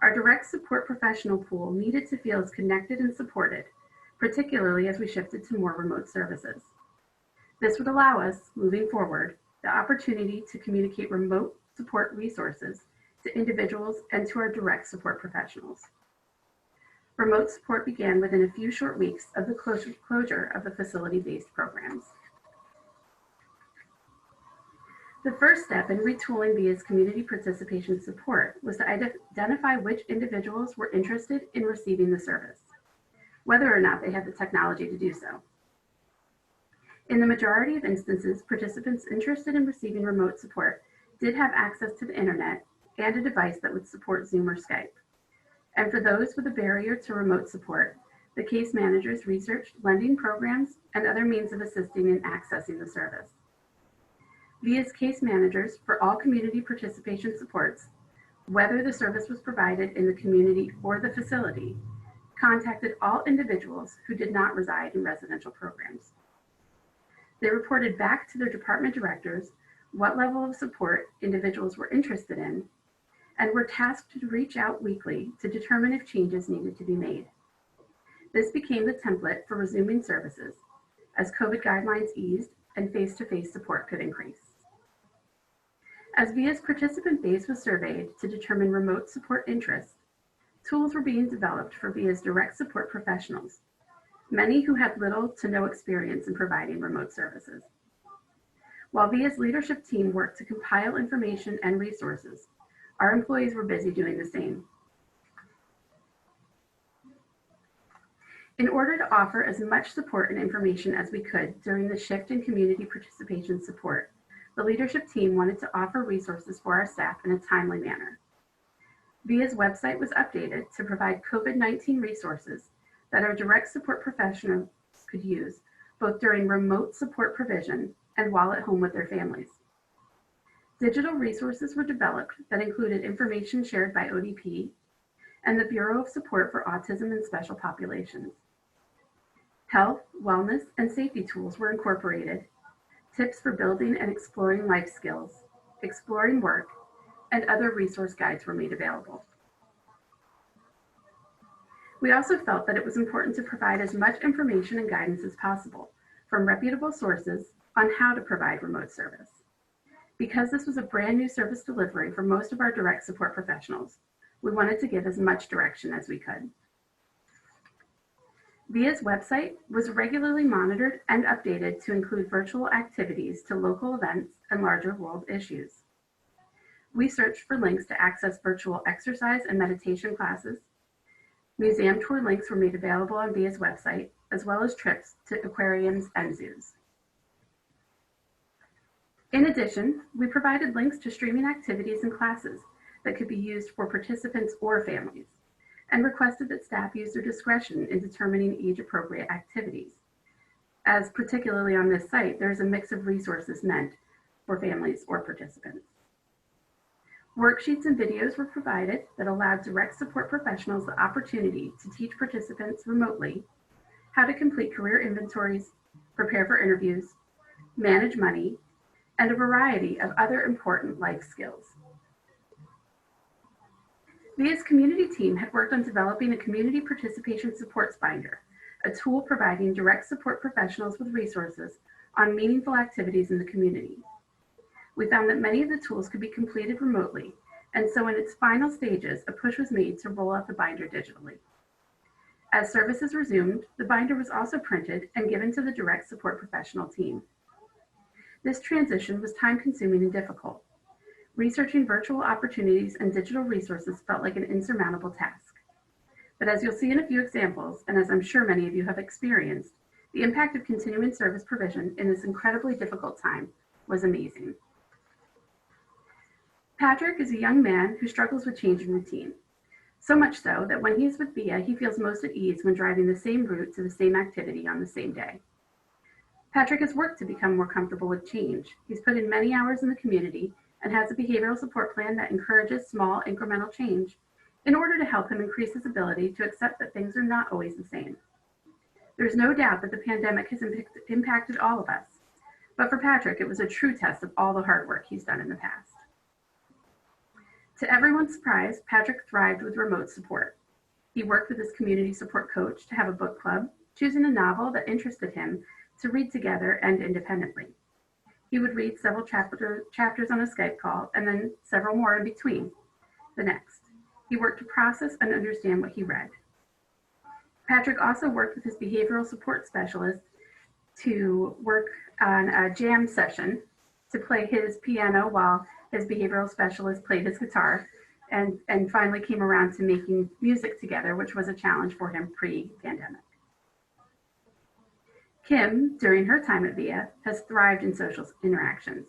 Our direct support professional pool needed to feel as connected and supported, particularly as we shifted to more remote services. This would allow us, moving forward, the opportunity to communicate remote support resources to individuals and to our direct support professionals. Remote support began within a few short weeks of the closure of the facility-based programs. The first step in retooling VIA's community participation support was to identify which individuals were interested in receiving the service, whether or not they had the technology to do so. In the majority of instances, participants interested in receiving remote support did have access to the internet and a device that would support Zoom or Skype. And for those with a barrier to remote support, the case managers researched lending programs and other means of assisting in accessing the service. VIA's case managers for all community participation supports, whether the service was provided in the community or the facility, contacted all individuals who did not reside in residential programs. They reported back to their department directors what level of support individuals were interested in, and were tasked to reach out weekly to determine if changes needed to be made. This became the template for resuming services as COVID guidelines eased and face-to-face support could increase. As VIA's participant base was surveyed to determine remote support interest, tools were being developed for VIA's direct support professionals, many who had little to no experience in providing remote services. While VIA's leadership team worked to compile information and resources, Our employees were busy doing the same. In order to offer as much support and information as we could during the shift in community participation support, the leadership team wanted to offer resources for our staff in a timely manner. VIA's website was updated to provide COVID-19 resources that our direct support professionals could use, both during remote support provision and while at home with their families. Digital resources were developed that included information shared by ODP and the Bureau of Support for Autism and Special Populations. Health, wellness, and safety tools were incorporated, tips for building and exploring life skills, exploring work, and other resource guides were made available. We also felt that it was important to provide as much information and guidance as possible from reputable sources on how to provide remote service. Because this was a brand new service delivery for most of our direct support professionals, we wanted to give as much direction as we could. VIA's website was regularly monitored and updated to include virtual activities to local events and larger world issues. We searched for links to access virtual exercise and meditation classes. Museum tour links were made available on VIA's website, as well as trips to aquariums and zoos. In addition, we provided links to streaming activities and classes that could be used for participants or families, and requested that staff use their discretion in determining age-appropriate activities. As particularly on this site, there's a mix of resources meant for families or participants. Worksheets and videos were provided that allowed direct support professionals the opportunity to teach participants remotely how to complete career inventories, prepare for interviews, manage money, and a variety of other important life skills. VIA's community team had worked on developing a community participation supports binder, a tool providing direct support professionals with resources on meaningful activities in the community. We found that many of the tools could be completed remotely, and so in its final stages, a push was made to roll out the binder digitally. As services resumed, the binder was also printed and given to the direct support professional team. This transition was time-consuming and difficult. Researching virtual opportunities and digital resources felt like an insurmountable task. But as you'll see in a few examples, and as I'm sure many of you have experienced, the impact of continuing service provision in this incredibly difficult time was amazing. Patrick is a young man who struggles with change in routine. So much so that when he's with VIA, he feels most at ease when driving the same route to the same activity on the same day. Patrick has worked to become more comfortable with change. He's put in many hours in the community and has a behavioral support plan that encourages small incremental change in order to help him increase his ability to accept that things are not always the same. There's no doubt that the pandemic has impacted all of us, but for Patrick, it was a true test of all the hard work he's done in the past. To everyone's surprise, Patrick thrived with remote support. He worked with his community support coach to have a book club, choosing a novel that interested him to read together and independently. He would read several chapters on a Skype call and then several more in between the next. He worked to process and understand what he read. Patrick also worked with his behavioral support specialist to work on a jam session to play his piano while his behavioral specialist played his guitar, and finally came around to making music together, which was a challenge for him pre-pandemic. Kim, during her time at VIA, has thrived in social interactions.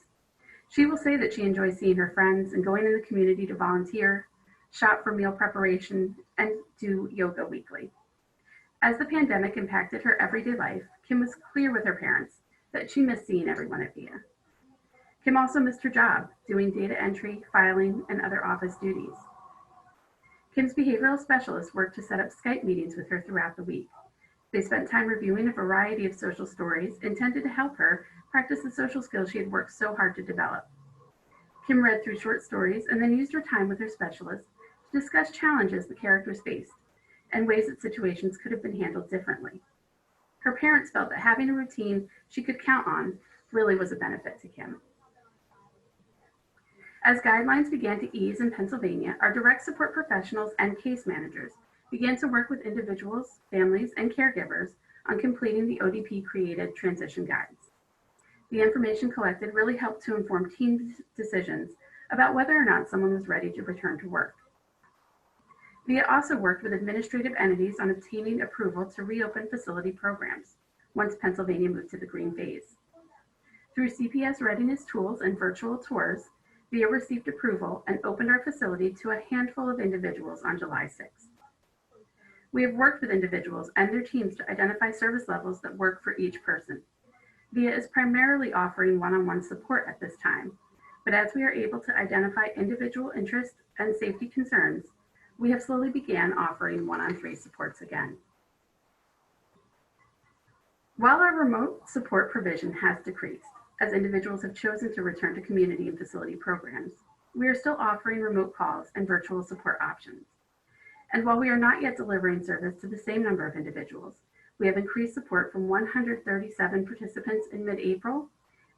She will say that she enjoys seeing her friends and going in the community to volunteer, shop for meal preparation, and do yoga weekly. As the pandemic impacted her everyday life, Kim was clear with her parents that she missed seeing everyone at VIA. Kim also missed her job, doing data entry, filing, and other office duties. Kim's behavioral specialist worked to set up Skype meetings with her throughout the week. They spent time reviewing a variety of social stories intended to help her practice the social skills she had worked so hard to develop. Kim read through short stories and then used her time with her specialist to discuss challenges the characters faced and ways that situations could have been handled differently. Her parents felt that having a routine she could count on really was a benefit to Kim. As guidelines began to ease in Pennsylvania, our direct support professionals and case managers began to work with individuals, families, and caregivers on completing the ODP-created transition guides. The information collected really helped to inform team decisions about whether or not someone was ready to return to work. VIA also worked with administrative entities on obtaining approval to reopen facility programs once Pennsylvania moved to the green phase. Through CPS readiness tools and virtual tours, VIA received approval and opened our facility to a handful of individuals on July 6th. We have worked with individuals and their teams to identify service levels that work for each person. VIA is primarily offering one-on-one support at this time, but as we are able to identify individual interests and safety concerns, we have slowly began offering one-on-three supports again. While our remote support provision has decreased, as individuals have chosen to return to community and facility programs, we are still offering remote calls and virtual support options. And while we are not yet delivering service to the same number of individuals, we have increased support from 137 participants in mid-April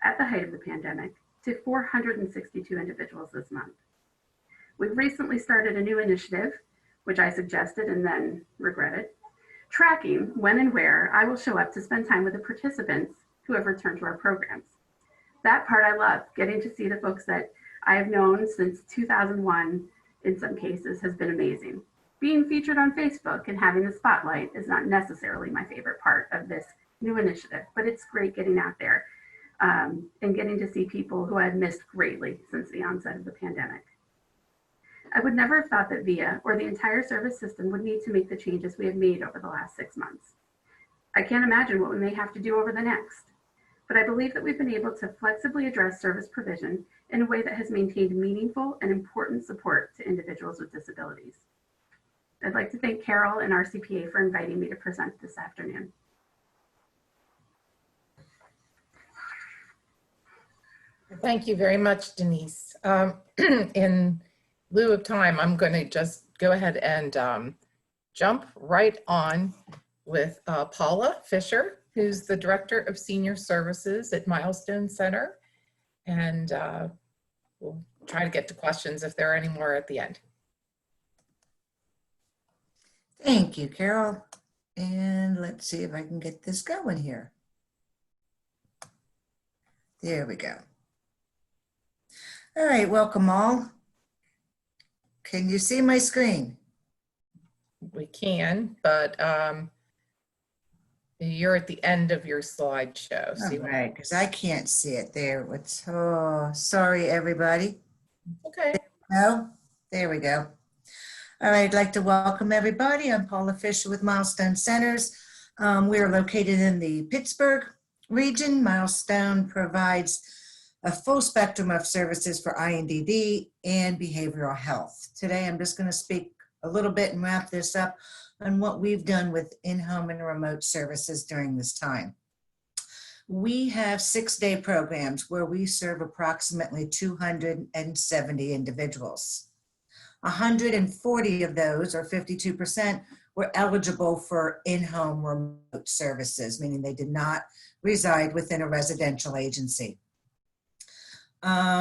at the height of the pandemic to 462 individuals this month. We've recently started a new initiative, which I suggested and then regretted, tracking when and where I will show up to spend time with the participants who have returned to our programs. That part I love, getting to see the folks that I have known since 2001 in some cases has been amazing. Being featured on Facebook and having the spotlight is not necessarily my favorite part of this new initiative, but it's great getting out there and getting to see people who I've missed greatly since the onset of the pandemic. I would never have thought that VIA or the entire service system would need to make the changes we have made over the last 6 months. I can't imagine what we may have to do over the next, but I believe that we've been able to flexibly address service provision in a way that has maintained meaningful and important support to individuals with disabilities. I'd like to thank Carol and RCPA for inviting me to present this afternoon. Thank you very much, Denise. In lieu of time, I'm going to just go ahead and jump right on with Paula Fisher, who's the Director of Senior Services at Milestone Center. And we'll try to get to questions if there are any more at the end. Thank you, Carol. And let's see if I can get this going here. There we go. All right, welcome all. Can you see my screen? We can, but you're at the end of your slideshow. So All right, because I can't see it there. What's, oh, sorry, everybody. okay. No, there we go. All right, I'd like to welcome everybody. I'm Paula Fisher with Milestone Centers. We are located in the Pittsburgh region. Milestone provides a full spectrum of services for INDD and behavioral health. Today, I'm just going to speak a little bit and wrap this up on what we've done with in-home and remote services during this time. We have 6-day programs where we serve approximately 270 individuals. 140 of those, or 52%, were eligible for in-home remote services, meaning they did not reside within a residential agency.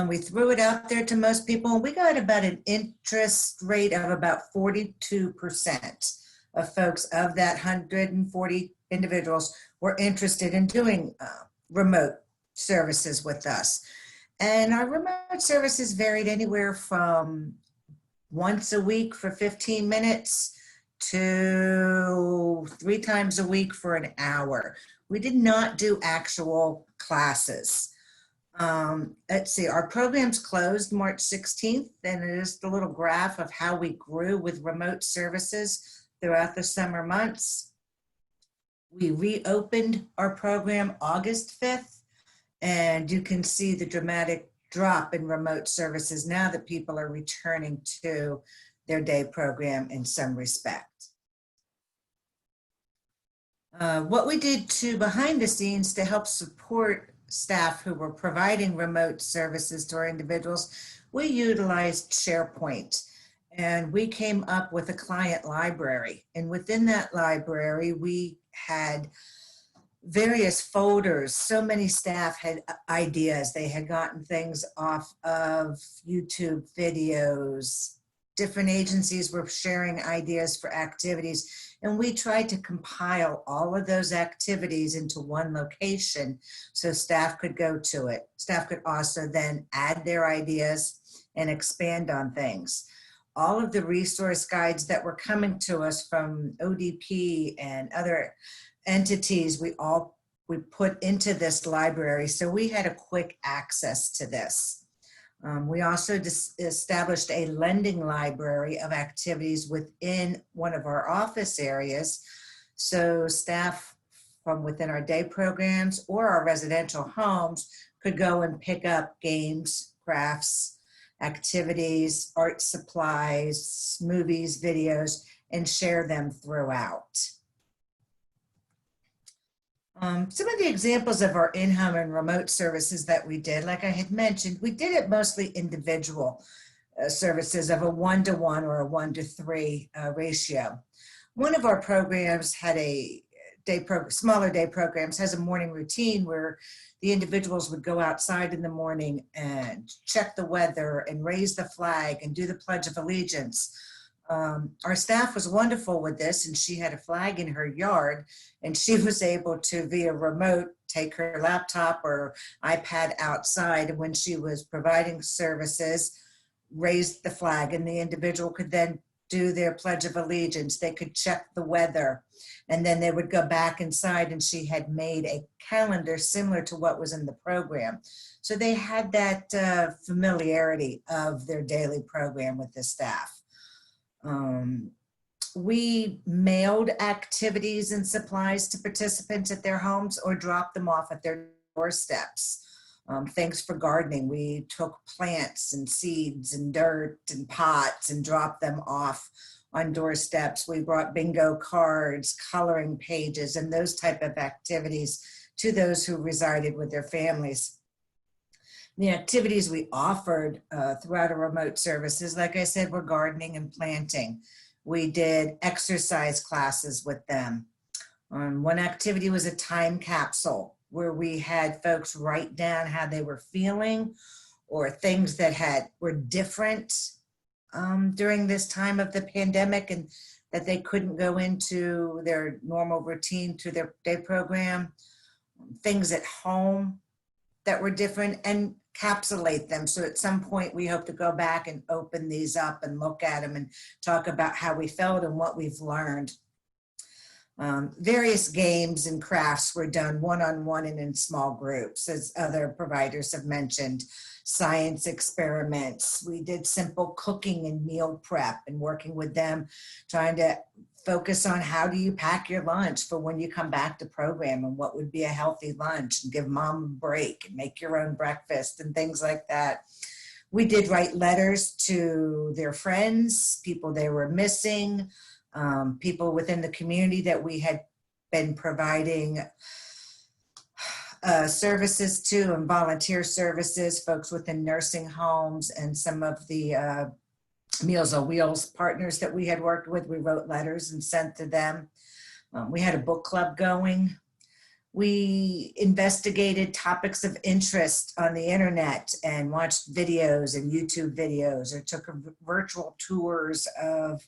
We threw it out there to most people, and we got about an interest rate of about 42% of folks of that 140 individuals were interested in doing remote services with us. And our remote services varied anywhere from once a week for 15 minutes to 3 times a week for an hour. We did not do actual classes. Let's see, our programs closed March 16th, and it is the little graph of how we grew with remote services throughout the summer months. We reopened our program August 5th, and you can see the dramatic drop in remote services now that people are returning to their day program in some respect. What we did behind the scenes to help support staff who were providing remote services to our individuals, we utilized SharePoint, and we came up with a client library. And within that library, we had various folders. So many staff had ideas. They had gotten things off of YouTube videos. Different agencies were sharing ideas for activities, and we tried to compile all of those activities into one location so staff could go to it. Staff could also then add their ideas and expand on things. All of the resource guides that were coming to us from ODP and other entities, we put into this library, so we had a quick access to this. We also established a lending library of activities within one of our office areas, so staff from within our day programs or our residential homes could go and pick up games, crafts, activities, art supplies, movies, videos, and share them throughout. Some of the examples of our in-home and remote services that we did, like I had mentioned, we did it mostly individual services of a 1-to-1 or a 1-to-3 ratio. One of our programs had a smaller day programs has a morning routine where the individuals would go outside in the morning and check the weather and raise the flag and do the Pledge of Allegiance. Our staff was wonderful with this, and she had a flag in her yard, and she was able to, via remote, take her laptop or iPad outside, and when she was providing services, raised the flag, and the individual could then do their Pledge of Allegiance. They could check the weather, and then they would go back inside, and she had made a calendar similar to what was in the program. So they had that familiarity of their daily program with the staff. We mailed activities and supplies to participants at their homes or dropped them off at their doorsteps. Things for gardening, we took plants and seeds and dirt and pots and dropped them off on doorsteps. We brought bingo cards, coloring pages, and those type of activities to those who resided with their families. The activities we offered throughout our remote services, like I said, were gardening and planting. We did exercise classes with them. One activity was a time capsule where we had folks write down how they were feeling or things that were different during this time of the pandemic and that they couldn't go into their normal routine to their day program, things at home that were different, and capsulate them. So at some point we hope to go back and open these up and look at them and talk about how we felt and what we've learned. Various games and crafts were done one-on-one and in small groups, as other providers have mentioned. Science experiments. We did simple cooking and meal prep and working with them, trying to focus on how do you pack your lunch for when you come back to program and what would be a healthy lunch, and give mom a break and make your own breakfast and things like that. We did write letters to their friends, people they were missing, people within the community that we had been providing services to, and volunteer services, folks within nursing homes, and some of the Meals on Wheels partners that we had worked with. We wrote letters and sent to them. We had a book club going. We investigated topics of interest on the internet and watched videos and YouTube videos, or took virtual tours of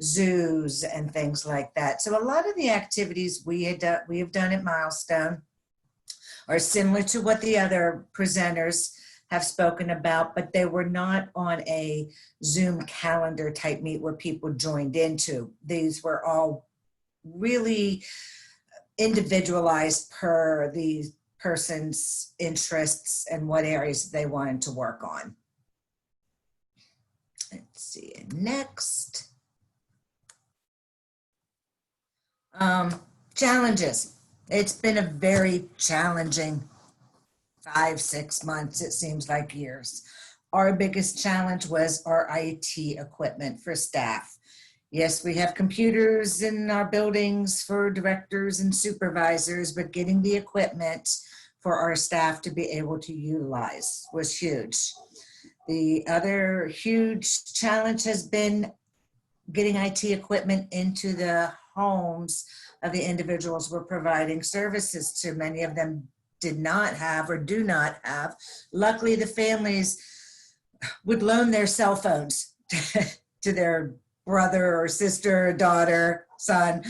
zoos and things like that. So a lot of the activities we have done at Milestone are similar to what the other presenters have spoken about, but they were not on a Zoom calendar type meet where people joined into. These were all really individualized per the person's interests and what areas they wanted to work on. Let's see, next. Challenges. It's been a very challenging 5-6 months, it seems like years. Our biggest challenge was our IT equipment for staff. Yes, we have computers in our buildings for directors and supervisors, but getting the equipment for our staff to be able to utilize was huge. The other huge challenge has been getting IT equipment into the homes of the individuals we're providing services to. Many of them did not have or do not have. Luckily, the families would loan their cell phones to their brother or sister, daughter, son.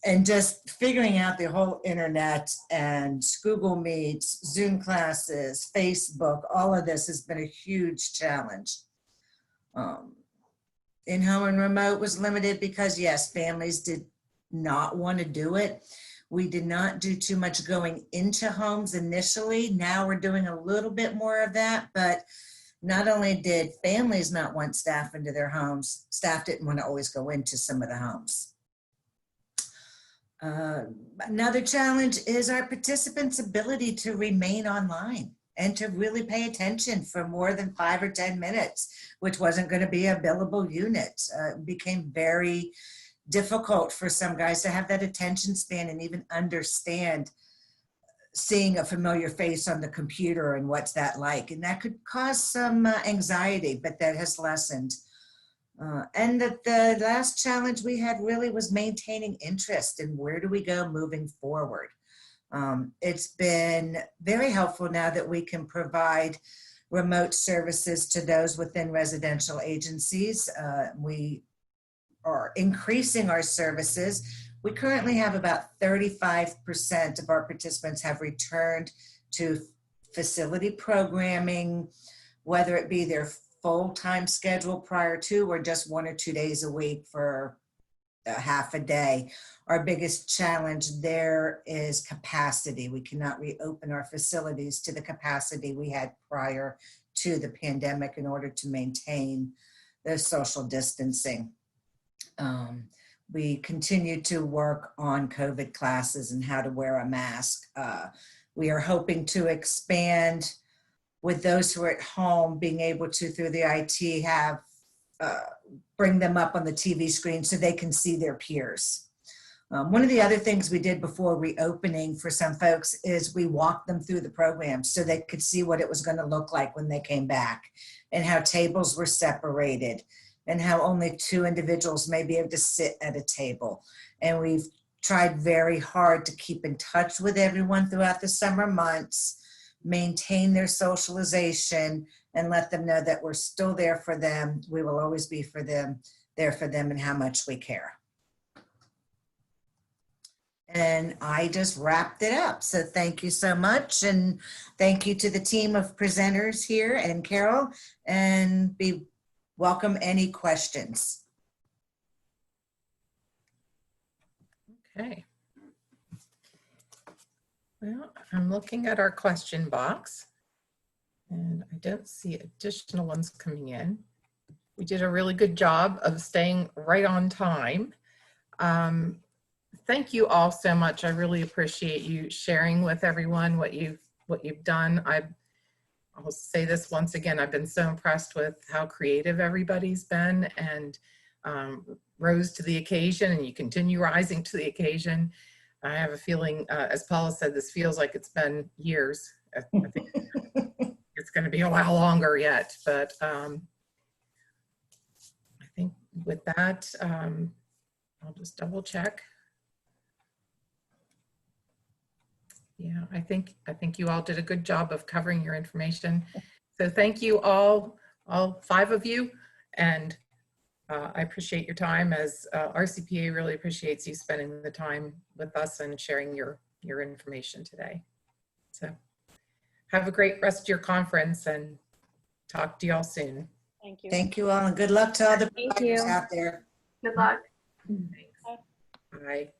And just figuring out the whole internet and Google Meets, Zoom classes, Facebook, all of this has been a huge challenge. In-home and remote was limited because, yes, families did not want to do it. We did not do too much going into homes initially. Now we're doing a little bit more of that, but not only did families not want staff into their homes, staff didn't want to always go into some of the homes. Another challenge is our participants' ability to remain online and to really pay attention for more than 5 or 10 minutes, which wasn't going to be a billable unit. It became very difficult for some guys to have that attention span and even understand seeing a familiar face on the computer and what's that like. And that could cause some anxiety, but that has lessened. And the last challenge we had really was maintaining interest in where do we go moving forward. It's been very helpful now that we can provide remote services to those within residential agencies. We are increasing our services. We currently have about 35% of our participants have returned to facility programming, whether it be their full-time schedule prior to or just 1 or 2 days a week for a half a day. Our biggest challenge there is capacity. We cannot reopen our facilities to the capacity we had prior to the pandemic in order to maintain the social distancing. We continue to work on COVID classes and how to wear a mask. We are hoping to expand with those who are at home, being able to, through the IT, have bring them up on the TV screen so they can see their peers. One of the other things we did before reopening for some folks is we walked them through the program so they could see what it was going to look like when they came back and how tables were separated and how only 2 individuals may be able to sit at a table. And we've tried very hard to keep in touch with everyone throughout the summer months, maintain their socialization, and let them know that we're still there for them. We will always be there for them and how much we care. And I just wrapped it up. So thank you so much. And thank you to the team of presenters here and Carol, and welcome any questions. Okay. Well, I'm looking at our question box and I don't see additional ones coming in. We did a really good job of staying right on time. Thank you all so much. I really appreciate you sharing with everyone what you've done. I'll say this once again, I've been so impressed with how creative everybody's been and rose to the occasion, and you continue rising to the occasion. I have a feeling, as Paula said, this feels like it's been years. I think it's going to be a while longer yet, but I think with that, I'll just double check. Yeah, I think you all did a good job of covering your information. So thank you all 5 of you, and I appreciate your time, as RCPA really appreciates you spending the time with us and sharing your information today. So have a great rest of your conference and talk to you all soon. Thank you. Thank you all, and good luck to all the Thank providers you. out there. Good luck. Thanks. Bye.